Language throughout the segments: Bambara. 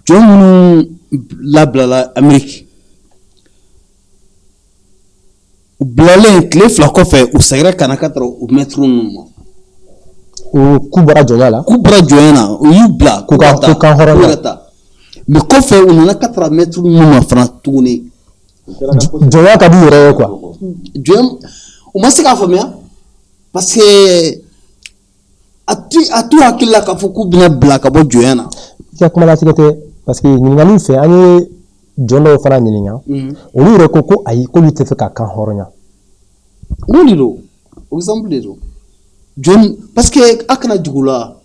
John labla Amérique. U bilalen tile fila kɔfɛ u segira kana ka taara u mettre ninnu ma. O ku bɔra jɔnya la. Ku bɔra jɔnya na u y'u bila ku ka taa. Mais kɔfɛ u nana ka taara mettre ninnu ma fana tuguni. Jɔnya ka di yɛrɛ ye quoi. Jɔnya u ma se k'a faamuya parce que a tu hakili la k'a fɔ k'u bɛna bila ka bɔ jɔnya na. I ka kuma latigɛ tɛ parce que ɲininkali fɛ an ye jɔn dɔw fana ɲininka olu yɛrɛ ko ayi k'olu tɛ fɛ ka kan hɔrɔnya. N'o de don exemple de don jɔn parce que a kana jugu la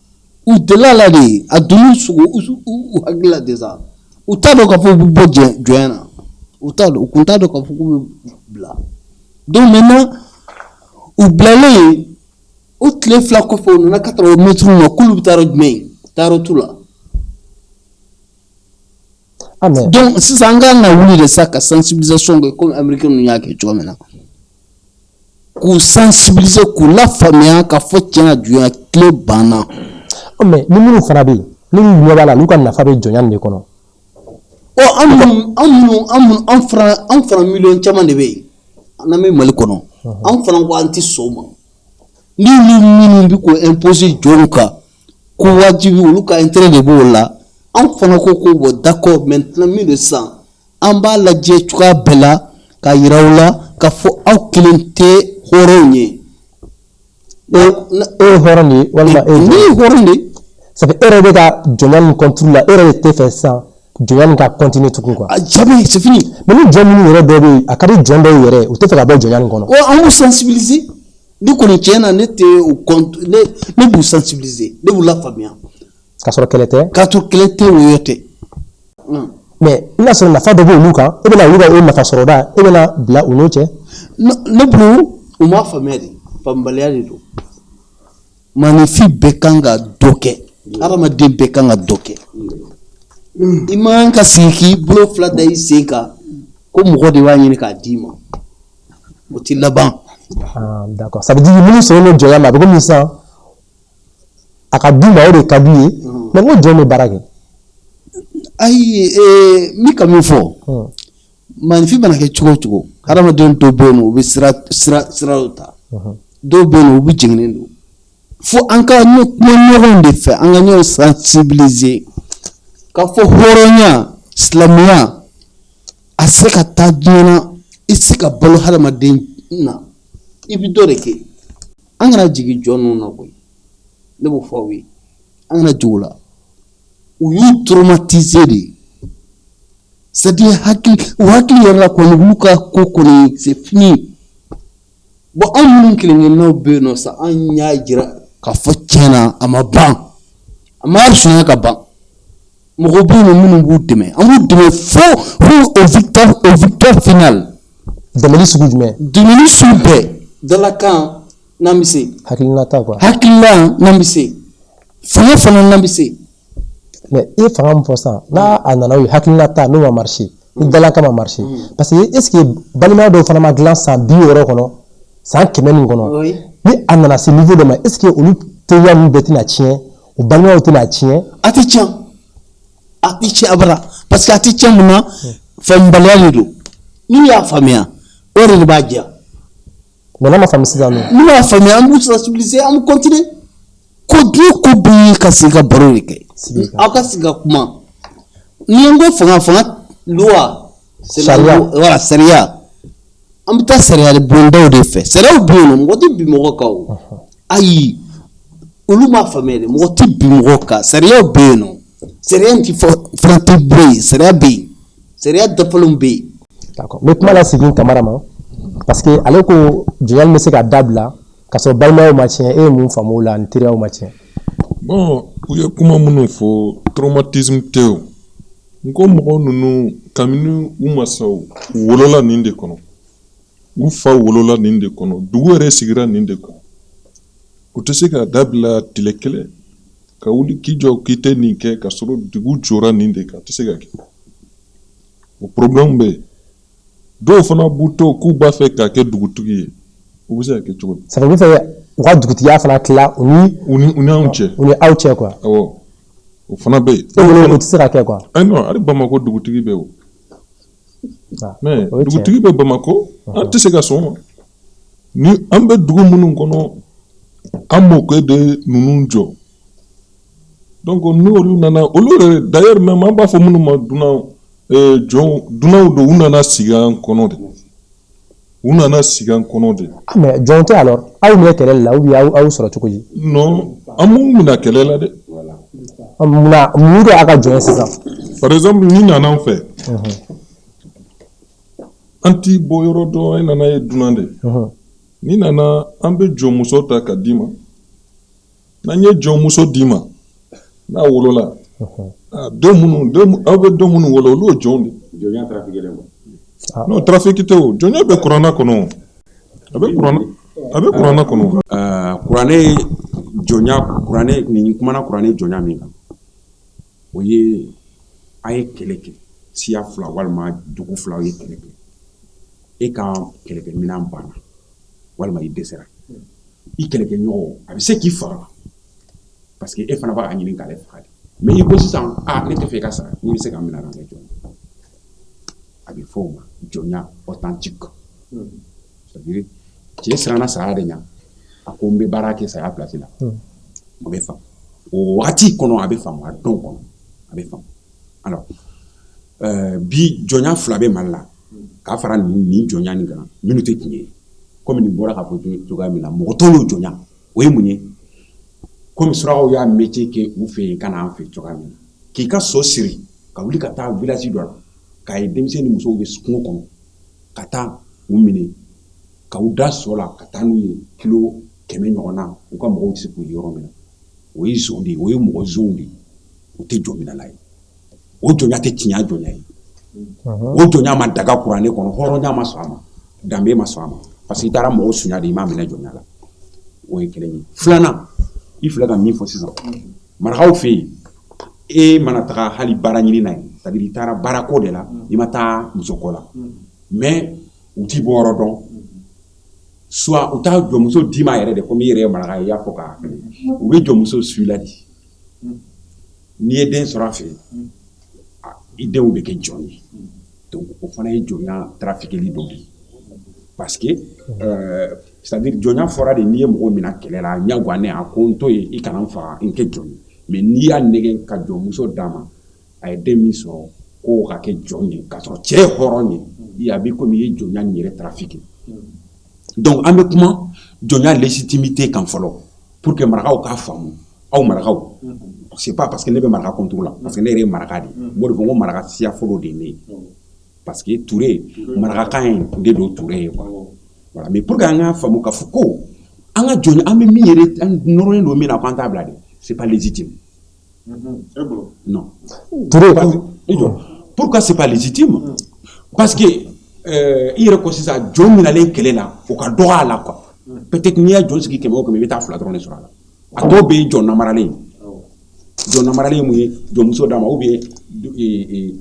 u delila la de a donni sugu u hakili la déjà u t'a dɔn k'a fɔ u bɛ bɔ jɔnya na u kun t'a dɔn k'a fɔ k'u bɛ bila donc maintenant u bilalen o tile fila kɔfɛ u nana ka taara o mettre ma k'olu bɛ taa yɔrɔ jumɛn taa yɔrɔ t'u la. Donc sisan an kan ka wuli de sa ka sensibilisation kɛ comme américain ninnu y'a kɛ cogo min na k'u sensibiliser k'u lafaamuya k'a fɔ tiɲɛ na jɔnya tile banna. Mais ni minnu fana bɛ yen ni ɲɛ b'a la n'u ka nafa bɛ jɔnya nin de kɔnɔ. An fana miliyɔn caman de bɛ yen n'an bɛ Mali kɔnɔ an fana ko an tɛ sɔn o ma ni minnu bɛ k'o imposer jɔnw kan ko wajibi olu ka intérêt de b'o la. An fana ko bon d'accord maintenant min de san an b'a lajɛ cogoya bɛɛ la ka yira u la ka fɔ aw kelen tɛ hɔrɔnw ye. E ye hɔrɔn de ye walima ne ye hɔrɔn de ye. ça fait e yɛrɛ bɛ ka jɔnya nin contrôle la e yɛrɛ de tɛ fɛ sisan jɔnya nin ka continuer tugun quoi. Jamais c'est fini. Mais ni jɔn minnu yɛrɛ dɔw bɛ yen a ka di jɔn dɔw yɛrɛ u tɛ fɛ ka bɔ jɔnya nin kɔnɔ. An b'u sensibiliser ni kɔni tiɲɛ na ne tɛ u ne b'u sensibiliser ne b'u lafaamuya. K'a sɔrɔ kɛlɛ tɛ. K'a sɔrɔ kɛlɛ tɛ woyo tɛ. Mais i n'a sɔrɔ nafa dɔ bɛ olu kan e bɛna olu ka o nafa sɔrɔda e bɛna bila u n'o cɛ. Ne bolo u m'a faamuya de faamubaliya de don. Maanifin bɛɛ kan ka dɔ kɛ hadamaden bɛɛ kan ka dɔ kɛ. I man ka sigi k'i bolo fila da i sen kan ko mɔgɔ de b'a ɲini k'a d'i ma o tɛ laban. D'accord ça veut dire minnu sɔrɔ n'o jɔnya ma a bɛ komi sisan a ka d'u ma o de ka d'u ye mais n ko jɔn bɛ baara kɛ. Ayi min ka min fɔ maanifin mana kɛ cogo o cogo hadamaden dɔw bɛ yen nɔ u bɛ siraw ta dɔw bɛ yen nɔ u bɛ jɛngɛnen don fo an ka kuma ɲɔgɔn de fɛ an ka ɲɔgɔn sensibiliser k'a fɔ hɔrɔnya silamɛya a se ka taa diɲɛ na i se ka balo hadamaden na i bɛ dɔ de kɛ an kana jigin jɔn ninnu na koyi ne b'o fɔ aw ye an kana jigin o la u y'u traumatiser de c'est à dire u hakili yɛrɛ la kɔni olu ka ko kɔni c'est fini bon an minnu kelen-kelennaw bɛ yen nɔ sa an y'a jira k'a fɔ tiɲɛ na a ma ban a ma sunya ka ban mɔgɔ bɛ yen nɔ minnu b'u dɛmɛ an b'u dɛmɛ fo au victoire finale. Dɛmɛli sugu jumɛn? Dɛmɛli sugu bɛɛ dalakan n'an bɛ se. Hakilinata quoi. Hakilila n'an bɛ se fanga fana n'an bɛ se. Mais i ye fanga min fɔ sisan n'a a nana o ye hakilinata n'o ma marché ni dalakan ma marché parce que est ce que balimaya dɔw fana ma dilan san 50 kɔnɔ san 100 nin kɔnɔ ni a nana se niveau dɔ ma est ce que olu teriya ninnu bɛɛ tɛna tiɲɛ o balimayaw tɛna tiɲɛ. A tɛ tiɲɛ abada parce que a tɛ tiɲɛ mun na faamubaliya de don n'u y'a faamuya o de b'a diya. Mais n'a ma faamu sisan nɔ. N'u y'a faamuya an b'u sensibiliser an bɛ continuer ko diɲɛ ko bɛɛ ye ka sigi ka baro de kɛ aw ka sigi ka kuma ni n ko fanga loi sariya an bɛ taa sariya bondaw de fɛ sariyaw bɛ yen nɔ mɔgɔ tɛ bin mɔgɔ kan o ayi olu m'a faamuya de mɔgɔ tɛ bin mɔgɔ kan sariyaw bɛ yen nɔ sariya in tɛ fana tɛ bɔ yen sariya bɛ yen sariya dafalenw bɛ yen. D'accord n bɛ kuma lasegin Kamara ma parce que ale ko jɔnya bɛ se ka dabila ka sɔrɔ balimayaw ma tiɲɛ e ye mun faamu o la ani teriyaw ma tiɲɛ. Bon u ye kuma minnu fɔ traumatisme tɛ o n ko mɔgɔ ninnu kabini u masaw u wolola nin de kɔnɔ u fa wolola nin de kɔnɔ dugu yɛrɛ sigira nin de kɔnɔ u tɛ se ka dabila tile kelen ka wuli k'i jɔ k'i tɛ nin kɛ ka sɔrɔ dugu jɔra nin de kan a tɛ se ka kɛ o problème bɛ yen dɔw fana b'u to k'u b'a fɛ ka kɛ dugutigi ye u bɛ se ka kɛ cogo di. ça veut dire u ka dugutigiya fana tila u ni anw cɛ. U ni aw cɛ quoi. Awɔ o fana bɛ yen. o tɛ se ka kɛ quoi. non hali Bamako dugutigi bɛ o. mais o ye tiɲɛ. dugutigi bɛ Bamako an tɛ se ka sɔn o ma. ni an bɛ dugu minnu kɔnɔ an mɔkɛ de ninnu jɔ. donc n'olu nana olu yɛrɛ d'ailleurs même an b'a fɔ minnu ma dunanw don u nana sigi an kɔnɔ de. u nana sigi an kɔnɔ de. mais jɔn tɛ alors aw ɲɛ kɛlɛ la ou bien aw sɔrɔ cogo di. non an m'u minɛ kɛlɛ la dɛ. mun de y'a ka jɔn ye sisan. par exemple ni nana an fɛ. an t'i bɔ yɔrɔ dɔn e nana ye dunan de. ni nana an bɛ jɔnmuso ta ka d'i ma. n'an ye jɔnmuso d'i ma n'a wolola. aw bɛ den minnu wolo olu ye jɔnw de. jɔnya trafiqué len don. non trafic tɛ o jɔnya bɛ kuranna kɔnɔ. a bɛ kuranna kɔnɔ. kuranɛ nin kumana kuranɛ jɔnya min kan o ye a ye kɛlɛ kɛ siya fila walima dugu fila ye kɛlɛ kɛ e ka kɛlɛkɛminɛn banna walima i dɛsɛra i kɛlɛkɛɲɔgɔn a bɛ se k'i faga parce que e fana b'a ɲini k'ale faga de mais i ko sisan ne tɛ fɛ i ka sara n'i bɛ se ka minɛ ka kɛ jɔn a bɛ fɔ o ma jɔnya authentique c'est-à-dire cɛ siranna saya de ɲa a ko n bɛ baara kɛ saya place la o bɛ faamu o waati kɔnɔ a bɛ faamu a dɔn kɔnɔ a bɛ faamu alors bi jɔnya fila bɛ Mali la k'a fara nin jɔnya nin kan minnu tɛ tiɲɛ ye komi nin bɔra ka fɔ cogoya min na mɔgɔ tɔw y'o jɔnya o ye mun ye komi surakaw y'a métier kɛ u fɛ yen ka na an fɛ cogoya min na k'i ka so siri ka wuli ka taa village dɔ la k'a ye denmisɛnnin ni musow bɛ kungo kɔnɔ ka taa u minɛ ka u da so la ka taa n'u ye kilo 100 ɲɔgɔn na u ka mɔgɔw tɛ se k'u ye yɔrɔ min na o ye zon de ye o ye mɔgɔ zonw de ye u tɛ jɔ minɛ la ye o jɔnya tɛ tiɲɛ jɔnya ye o jɔnya ma daga kuranɛ kɔnɔ hɔrɔnya ma sɔn a ma danbe ma sɔn a ma parce que i taara mɔgɔw sunya de i m'a minɛ jɔnya la o ye kelen ye filanan i filɛ ka min fɔ sisan marakaw fɛ yen e mana taga hali baara ɲini na ye c'est à dire i taara baarako de la i ma taa musoko la mais u t'i bɔ yɔrɔ dɔn soit u t'a jɔmuso d'i ma yɛrɛ de komi i yɛrɛ ye maraka ye i y'a fɔ k'a kɛlɛ u bɛ jɔmuso suit la de n'i ye den sɔrɔ a fɛ i denw bɛ kɛ jɔn ye donc o fana ye jɔnya trafiqueli dɔ de ye parce que c'est à dire jɔnya fɔra de n'i ye mɔgɔ minɛ kɛlɛ la ɲaguwa a ko n to yen i kana n faga n kɛ jɔn ye mais n'i y'a nɛgɛ ka jɔnmuso d'a ma a ye den min sɔrɔ k'o ka kɛ jɔn ye k'a sɔrɔ cɛ ye hɔrɔn ye a bɛ komi i ye jɔnya nin yɛrɛ trafiqué donc an bɛ kuma jɔnya légitimité kan fɔlɔ pour que marakaw k'a faamu aw marakaw c'est pas parce que ne bɛ maraka contre la parce que ne yɛrɛ ye maraka de ye m'o de fɔ n ko maraka siya fɔlɔ de ye ne ye parce que Touré marakakan in de don Touré ye quoi voilà mais pour que an k'a faamu k'a fɔ ko an ka jɔnya an bɛ min yɛrɛ an nɔrɔlen don min na k'an t'a bila de c'est pas légitime non Touré pourquoi c'est pas légitime parce que i yɛrɛ ko sisan jɔn minɛlen kɛlɛ la o ka dɔgɔ a la quoi peut-être n'i y'a jɔn sigi 100 o 100 i bɛ taa 2 dɔrɔn de sɔrɔ a la a dɔw bɛ yen jɔn namaralen jɔn namaralen ye mun ye jɔnmuso d'a ma ou bien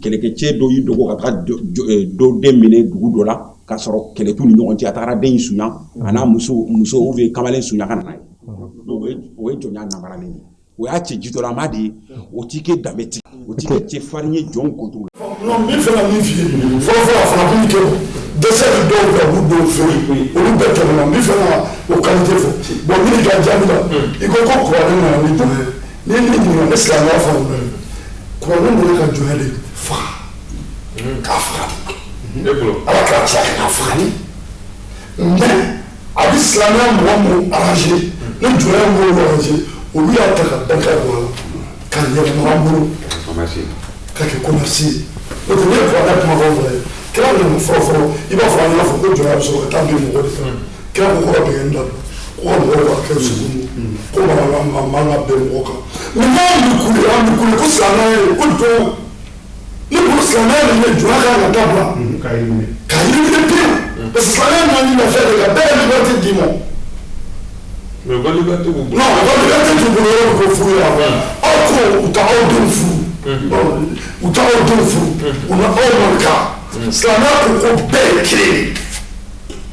kɛlɛkɛcɛ dɔ y'i dogo ka taga dɔ den minɛ dugu dɔ la k'a sɔrɔ kɛlɛ t'u ni ɲɔgɔn cɛ a tagara den in suɲa a n'a muso ou bien kamalen suɲa ka na n'a ye o ye jɔnya namaralen ye o y'a cɛ jitɔlama de ye o t'i kɛ danbetigi o t'i kɛ cɛfarin ye jɔn contre la. non min fana min f'i ye fɔlɔfɔlɔ a fana kun kɛ dɛsɛ bɛ dɔw fɛ olu dɔw fɛ olu bɛɛ tɛmɛna min fana o qualité fɔ bon min ka jaabi la i ko kuranɛ nana ni jɔn ye ni min ɲininka ne silamɛya fɔ kuranɛ nana ka jɔnya de faga k'a faga ala k'a cɛ k'a faga ni mais a bɛ silamɛya mɔgɔ mun arranger ni jɔnya m'o arranger olu y'a ta ka dankari bɔ a la ka yɛlɛma an bolo ka kɛ commerce o tɛ ne ye kuranɛ kumakan fɔ ye kira nana fɔlɔfɔlɔ i b'a fɔ an y'a fɔ ko jɔnya bɛ sɔrɔ ka taa bin mɔgɔ de kan kira ko ko ka bɛn da ko ka mɔgɔw ka kɛ sugu ko man ka bɛn mɔgɔ kan mais n'an bɛ kule ko silamɛya ye ko jɔn ne ko silamɛya de ye jɔnya kan ka dabila ka eliminer pewu parce que silamɛya man di nɔfɛ de ka bɛɛ ye liberté d'i ma. mais u ka liberté b'u bolo. non u ka liberté t'u bolo yɔrɔ ko furu ye aw ko u ta aw denw furu u ta aw denw furu u na aw man kan silamɛya ko ko bɛɛ ye kelen de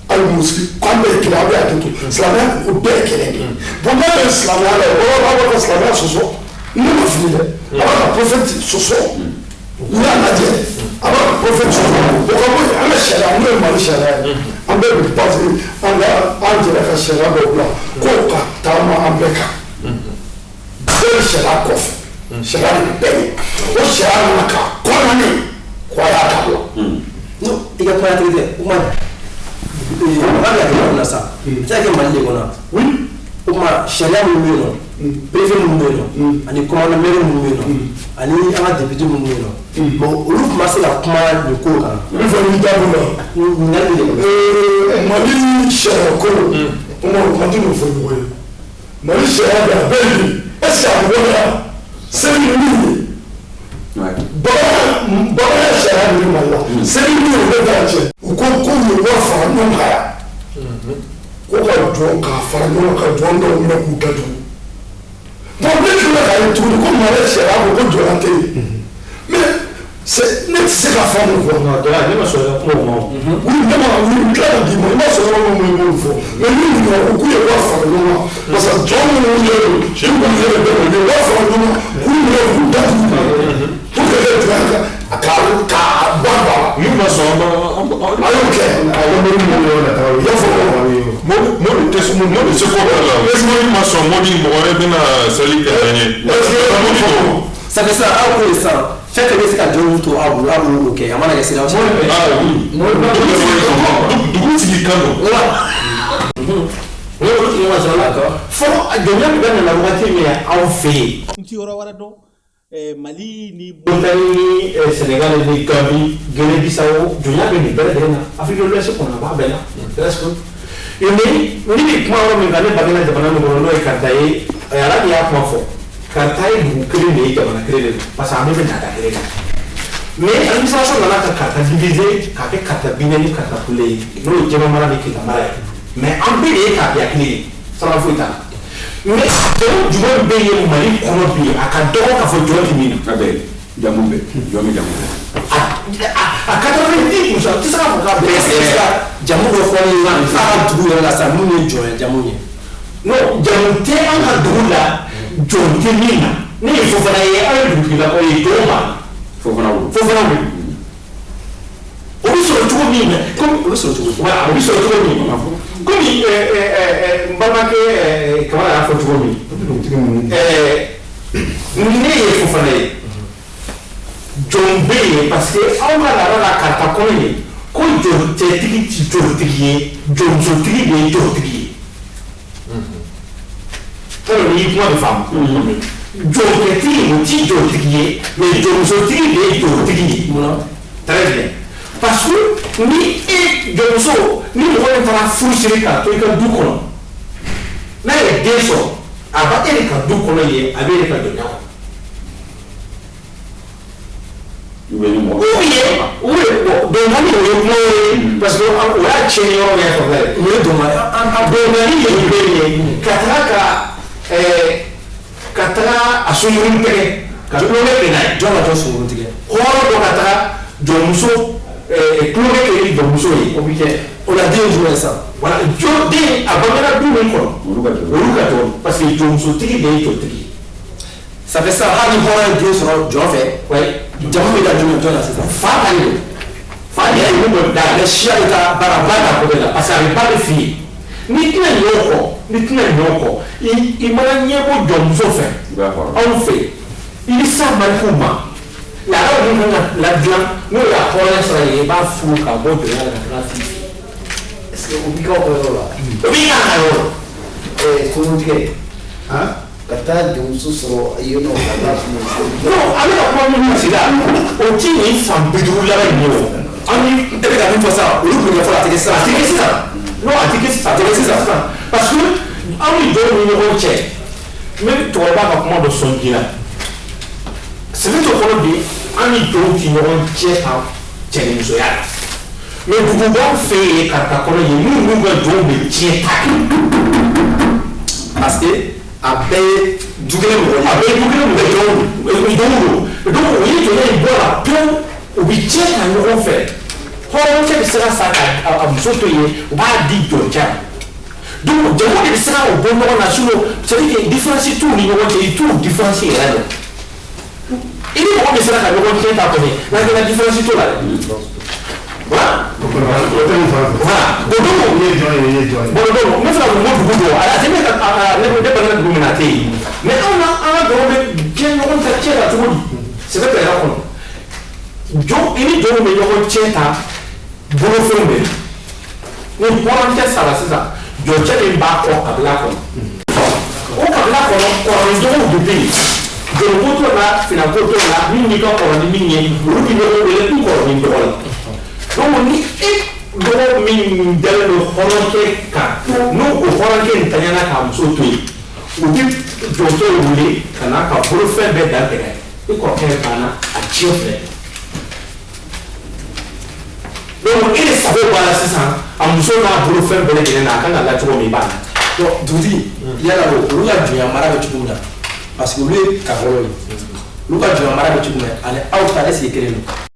hali musiki k'an bɛɛ ye kelen a bɛ hakili to silamɛya ko ko bɛɛ ye kelen de bon n'a ye silamɛya la o b'a fɔ ka silamɛya sɔsɔ ne ma fili dɛ a b'a ka prophète sɔsɔ n'i y'a lajɛ a b'a ka prophète sɔsɔ o ka bɔ yen an ka sariya n'o ye Mali sariya ye an bɛɛ bɛ base an yɛrɛ ka sariya dɔ bila k'o ka taama an bɛɛ kan bɛɛ bɛ sariya kɔfɛ sariya de bɛ bɛɛ ye o sariya nana ka kɔnɔni k'a y'a kabila. I ka kuma tɛ o kuma mɔgɔ bɛ kɛ na sa i tɛ kɛ Mali de kɔnɔ o kuma sariya minnu bɛ yen nɔ préfet minnu bɛ yen nɔ ani commandant maire minnu bɛ yen nɔ ani an ka député minnu bɛ yen nɔ bon olu tun ma se ka kuma nin ko kan. n bɛ fɛ k'i jaabi la. ɲininkali de don. Mali sariya ko o ma tɛ n'o fɔ ɲɔgɔn ye Mali sariya bɛ a bɛɛ ye est ce que a bɛ waleya seli min ye bagan sariya min Mali la seli min ye o bɛ taa cɛ u ko k'u ye wari fara ɲɔgɔn kan yan ko ka jɔn k'a fara ɲɔgɔn kan jɔn dɔw minɛ k'u datugu bon ne tila k'a ye tuguni ko Mali sariya ko ko jɔnya tɛ yen mais ne tɛ se ka faamu quoi. ne ma sɔn i ka kuma o ma. oui ne ma wuli n tila ka d'i ma i ma sɔn yɔrɔ min ma i b'o fɔ mais ni ɲininka ko k'u ye wari fara ɲɔgɔn kan parce que jɔn minnu ye cɛ minnu ye bɛɛ u ye wari fara ɲɔgɔn kan k'u minɛ k'u datugu pour que ne tila ka ban ba la. n'u ma sɔn a y'o kɛ. a ye mori minnu ye o la taga o y'a fɔ mɔdi tɛ se ko bɛɛ la mɔdi ma sɔn mɔdi mɔgɔ wɛrɛ bɛna seli kɛ an ye mɔdi ko. ça fait ça aw ko ye sisan fɛn fɛn bɛ se ka jɔnw to aw bolo o kɛ a mana kɛ sira cɛ. dugu sigi kan don. ne olu tun ye ma sɔrɔ la fɔlɔ jɔnya min bɛ nana waati min aw fɛ yen. n ti yɔrɔ wɛrɛ dɔn Mali ni Mauritanie ni Sénégal ni Gambie Guinée Bissau jɔnya bɛ nin bɛɛ lajɛlen na Afrique de l'Ouest kɔnɔ a b'a bɛɛ la presque ni bɛ kuma yɔrɔ min kan ne bangena jamana min kɔnɔ n'o ye Karita ye ala de y'a kuma fɔ Karita ye dugu kelen de ye jamana kelen de don parce que an bɛɛ bɛ nata kelen kan mais administration nana ka Karita diviser k'a kɛ Karita binnen ni Karita kule ye n'o ye Jɛma mara ni Keita mara ye mais an bɛɛ de ye tabiya kelen ye sara foyi t'a la mais jɔn jumɛn bɛ yen Mali kɔnɔ bi a ka dɔgɔ k'a fɔ jɔn ti min na. jamu bɛ jɔn bɛ jamu bɛ. a 90% tɛ se k'a fɔ k'a bɛɛ est-ce que jamu dɔ fɔlen na an ka dugu yɛrɛ la sisan minnu ye jɔn ye jamu ye. non jamu tɛ an ka dugu la jɔn tɛ min na ne ye Fofana ye an ye dugutigilakaw ye jɔn b'a la. Fofana wolo. o bɛ sɔrɔ cogo min na comme o bɛ sɔrɔ cogo voilà o bɛ sɔrɔ cogo min na comme n balimakɛ Kamara y'a fɔ cogo min ne ye Fofana ye jɔn bɛ yen parce que aw ka laada la Karita kɔnɔ ye ko jɔn cɛtigi ti jɔntigi ye jɔnmusotigi de ye jɔntigi ye tɔrɔ n'i y'i kuma de faamu jɔnkɛtigi o ti jɔntigi ye mais jɔnmusotigi de ye jɔntigi ye très bien parce que ni e jɔnmuso ni mɔgɔ min taara furusiri k'a to i ka du kɔnɔ n'a ye den sɔrɔ a ba e de ka du kɔnɔ ye a bɛ e de ka jɔnya kɔnɔ. dɔnkali o ye kuma ye parce que o y'a tiɲɛ yɔrɔ min fɔ dɛ o ye dɔnkali ye ye ka taga ka taga a sunkurunin tigɛ ka tulonkɛ kɛ n'a ye jɔn ka jɔn sunkurunin tigɛ hɔrɔn dɔ ka taga jɔnmuso tulonkɛ kɛ ni jɔnmuso ye o bɛ kɛ o la den jumɛn sisan wala jɔn den a bangera du min kɔnɔ olu ka jɔn parce que jɔnmusotigi de ye jɔntigi ye ça fait ça hali hɔrɔn ye den sɔrɔ jɔn fɛ jamu bɛ ka jumɛn jɔn na sisan fa ka ye fa de ye mun bɛ da ale siya bɛ taa baara ba ta ko de la parce que a bɛ ba de f'i ye n'i tɛna ɲɔ kɔ i mana ɲɛbɔ jɔnmuso fɛ anw fɛ i bɛ s'a marifaw ma laada min kan ka ladilan n'o y'a hɔrɔnya sɔrɔ yen i b'a furu ka bɔ jɔnya la ka taga f'i est ce que o b'i ka yɔrɔ la o b'i ka yɔrɔ la kolotigɛ ka taa jɔnmuso sɔrɔ yen nɔ ka taa furu non ale ka kuma min sigi la o ti nin fan 50 laban in ye o an ni e bɛ ka min fɔ sisan olu kun ɲɛfɔ a tɛ kɛ sisan non a tɛ kɛ sisan parce que anw ni jɔnw ni ɲɔgɔn cɛ n bɛ cɛkɔrɔba ka kuma dɔ sɔn ji la sɛbɛn dɔ kɔnɔ bi an ni jɔnw ti ɲɔgɔn cɛ ka cɛnimusoya la mais dugubaw fɛ yen Karita kɔnɔ yen minnu n'u ka jɔnw bɛ tiɲɛ ta parce que a bɛɛ ye du kelen mɔgɔ ye a bɛɛ ye du kelen mɔgɔ ye jɔnw don o ye jɔnya in bɔ la pewu u bɛ tiɲɛ ta ɲɔgɔn fɛ hɔrɔnkɛ bɛ se ka sa ka a muso to yen u b'a di jɔncɛ ma donc jamu de bɛ se ka o bɔ ɲɔgɔn na sinon c'est à dire que différence t'u ni ɲɔgɔn cɛ i t'u différence yɛrɛ dɔn i ni mɔgɔ min sera ka ɲɔgɔn cɛ ta kɔni n'a kɛra différence t'o la dɛ voilà bon donc ne fana ko dugu dɔ a tɛ ne bana dugu min na a tɛ yen mais an ka dɔgɔ bɛ diɲɛ ɲɔgɔn ta cɛ la cogo di c'est vrai que yɛrɛ kɔnɔ jɔn i ni jɔnw bɛ ɲɔgɔn cɛ ta bolofɛnw bɛ ni bɔrankɛ sara sisan jɔncɛ min b'a kɔ kabila kɔnɔ o kabila kɔnɔ kɔrɔlenjɔgɔw de bɛ yen jɔnko t'o la finako t'o la min n'i ka kɔrɔ ni min ye olu bɛ ɲɔgɔn wele i kɔrɔ ni dɔgɔ la donc ni e dɔgɔ min dalen don hɔrɔnkɛ kan n'o o hɔrɔnkɛ in taɲana k'a muso to yen u bɛ jɔncɛ wele ka n'a ka bolofɛn bɛɛ dan tigɛ i kɔrɔkɛ banna a tiɲɛ filɛ donc e de sago b'a la sisan a muso n'a bolofɛn bɛɛ lajɛlen na a kan ka la cogo min b'a la. donc dugutigi yala olu ka jɔnya mara bɛ cogo min na parce que olu ye kakɔlɔ ye olu ka jɔnya mara bɛ cogo min na ani aw ta est-ce que kelen don.